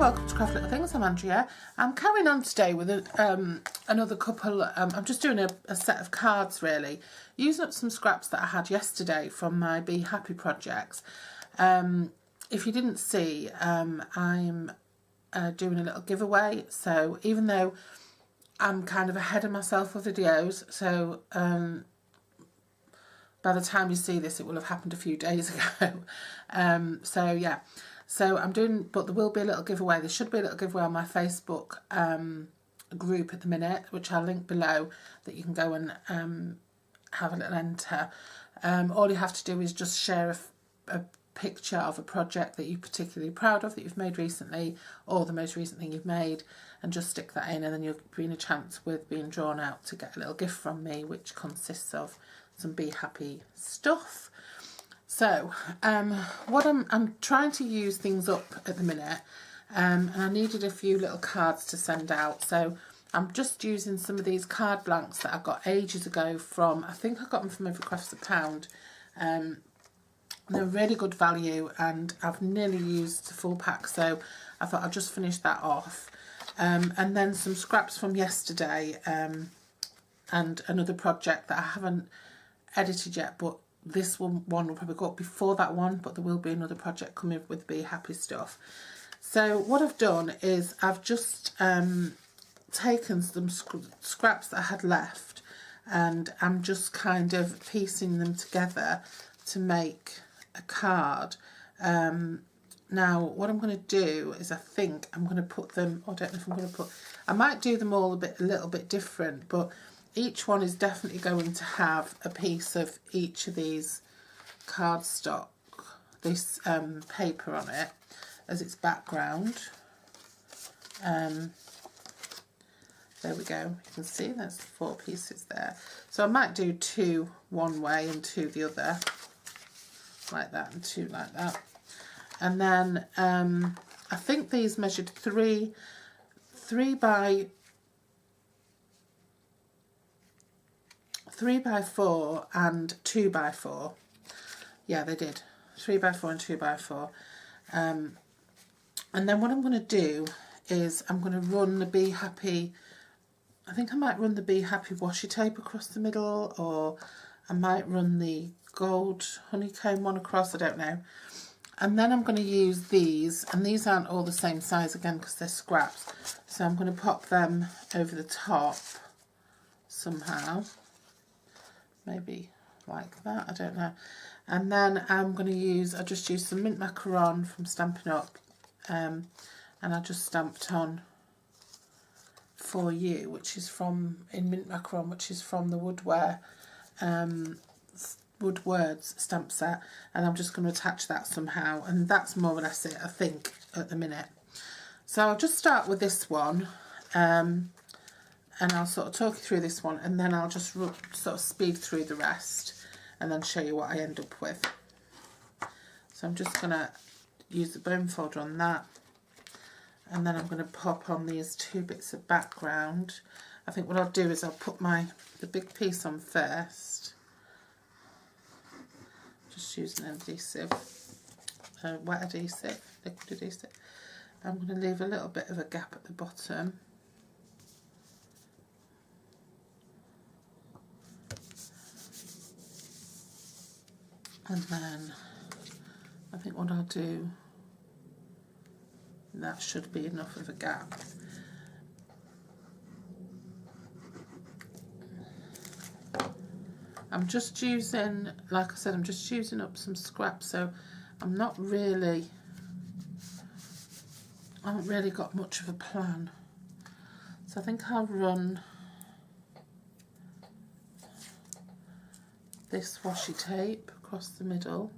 welcome to Craft Little Things. I'm Andrea. I'm carrying on today with another couple. I'm just doing a set of cards really, using up some scraps that I had yesterday from my Be Happy projects. If you didn't see, I'm doing a little giveaway, so even though I'm kind of ahead of myself for videos, so by the time you see this it will have happened a few days ago. So yeah, so I'm doing, but there will be a little giveaway. There should be a little giveaway on my Facebook group at the minute, which I'll link below, that you can go and have a little enter. All you have to do is just share a picture of a project that you're particularly proud of, that you've made recently, or the most recent thing you've made, and just stick that in, and then you'll be in a chance with being drawn out to get a little gift from me, which consists of some Be Happy stuff. So what I'm trying to use things up at the minute, and I needed a few little cards to send out, so I'm just using some of these card blanks that I got ages ago from, I think I got them from Evercrafts a pound. They're really good value, and I've nearly used the full pack, so I thought I'll just finish that off. And then some scraps from yesterday, and another project that I haven't edited yet, but this one will probably go up before that one, but there will be another project coming with Be Happy stuff. So what I've done is I've just taken some scraps that I had left, and I'm just kind of piecing them together to make a card. Now what I'm going to do is, I think I'm going to put them, I don't know if I'm going to put, I might do them all a little bit different, but each one is definitely going to have a piece of each of these cardstock, this paper on it as its background. There we go, you can see there's 4 pieces there. So I might do 2 one way and 2 the other, like that, and 2 like that. And then I think these measured 3 by 4 and 2 by 4. Yeah, they did 3 by 4 and 2 by 4. And then what I'm going to do is I'm going to run the Be Happy, I think I might run the Be Happy washi tape across the middle, or I might run the gold honeycomb one across, I don't know. And then I'm going to use these, and these aren't all the same size again because they're scraps, so I'm going to pop them over the top somehow, maybe like that, I don't know. And then I'm going to use, I just used some mint macaron from Stampin' Up, and I just stamped on For You, which is from, in mint macaron, which is from the Wood Words stamp set, and I'm just going to attach that somehow, and that's more or less it, I think, at the minute. So I'll just start with this one, and I'll sort of talk you through this one, and then I'll just sort of speed through the rest and then show you what I end up with. So I'm just going to use the bone folder on that, and then I'm going to pop on these 2 bits of background. I think what I'll do is I'll put the big piece on first, just using an adhesive, wet adhesive, liquid adhesive. I'm going to leave a little bit of a gap at the bottom. And then I think what I'll do, that should be enough of a gap. I'm just using, like I said, I'm just using up some scraps, so I haven't really got much of a plan. So I think I'll run this washi tape across the middle,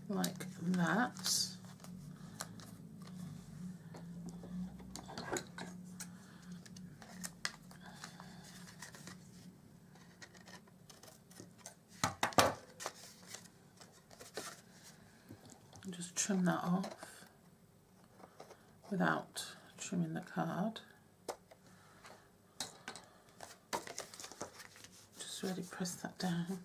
like that. And just trim that off without trimming the card. Just really press that down.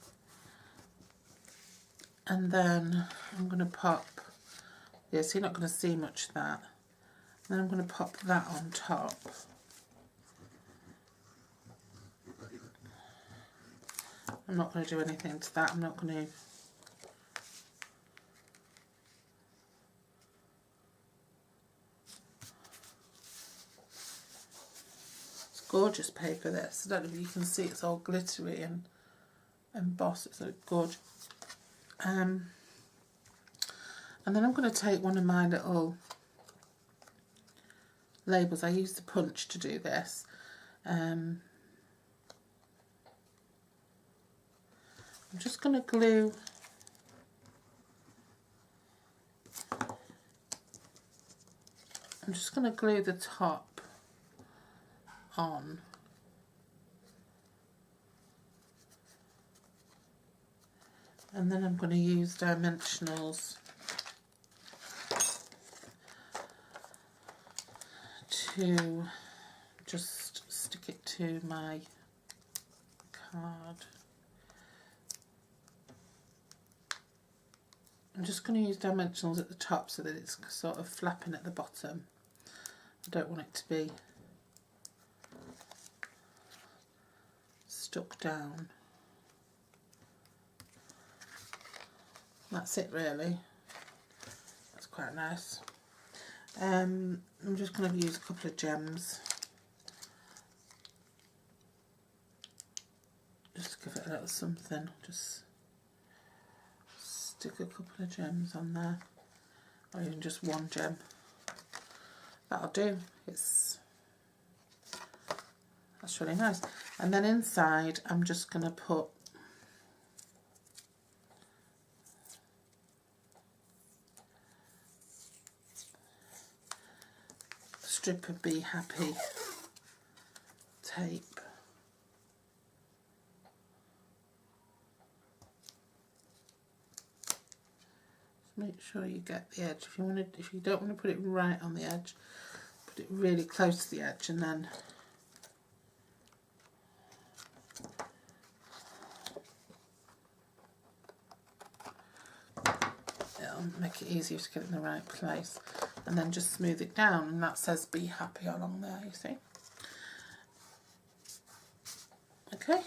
And then I'm going to pop Yeah, so you're not going to see much of that. And then I'm going to pop that on top. I'm not going to do anything to that. I'm not going to... It's gorgeous paper, this. I don't know if you can see, it's all glittery and embossed. It's so good. And then I'm going to take one of my little labels. I use the punch to do this. I'm just going to glue the top on. And then I'm going to use dimensionals to just stick it to my card. I'm just going to use dimensionals at the top so that it's sort of flapping at the bottom. I don't want it to be stuck down. That's it really. That's quite nice. I'm just going to use a couple of gems. Just to give it a little something. Just stick a couple of gems on there. Or even just one gem. That'll do. That's really nice. And then inside I'm just going to put a strip of Be Happy tape. Just make sure you get the edge. If you don't want to put it right on the edge, put it really close to the edge, and then it'll make it easier to get it in the right place. And then just smooth it down, and that says Be Happy along there, you see. Okay,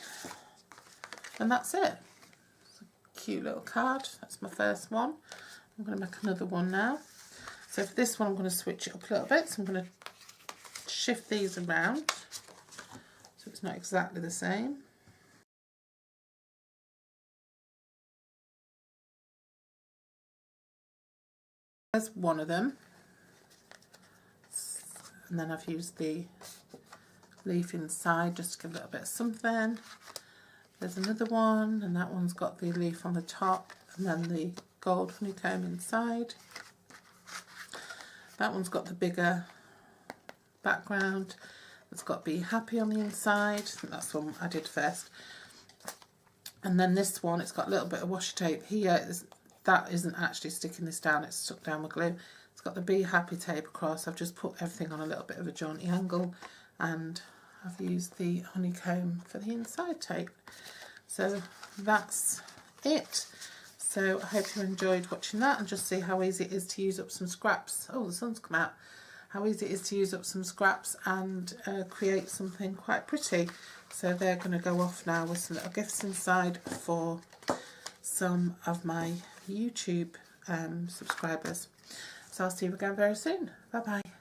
and that's it. It's a cute little card. That's my first one. I'm going to make another one now. So for this one I'm going to switch it up a little bit. So I'm going to shift these around so it's not exactly the same. There's one of them. And then I've used the leaf inside just to give a little bit of something. There's another one, and that one's got the leaf on the top and then the gold honeycomb inside. That one's got the bigger background. It's got Be Happy on the inside. I think that's the one I did first. And then this one, it's got a little bit of washi tape here. That isn't actually sticking this down, it's stuck down with glue. It's got the Be Happy tape across. I've just put everything on a little bit of a jaunty angle, and I've used the honeycomb for the inside tape. So that's it. So I hope you enjoyed watching that, and just see how easy it is to use up some scraps. Oh, the sun's come out. How easy it is to use up some scraps and create something quite pretty. So they're going to go off now with some little gifts inside for some of my YouTube subscribers. So I'll see you again very soon. Bye bye.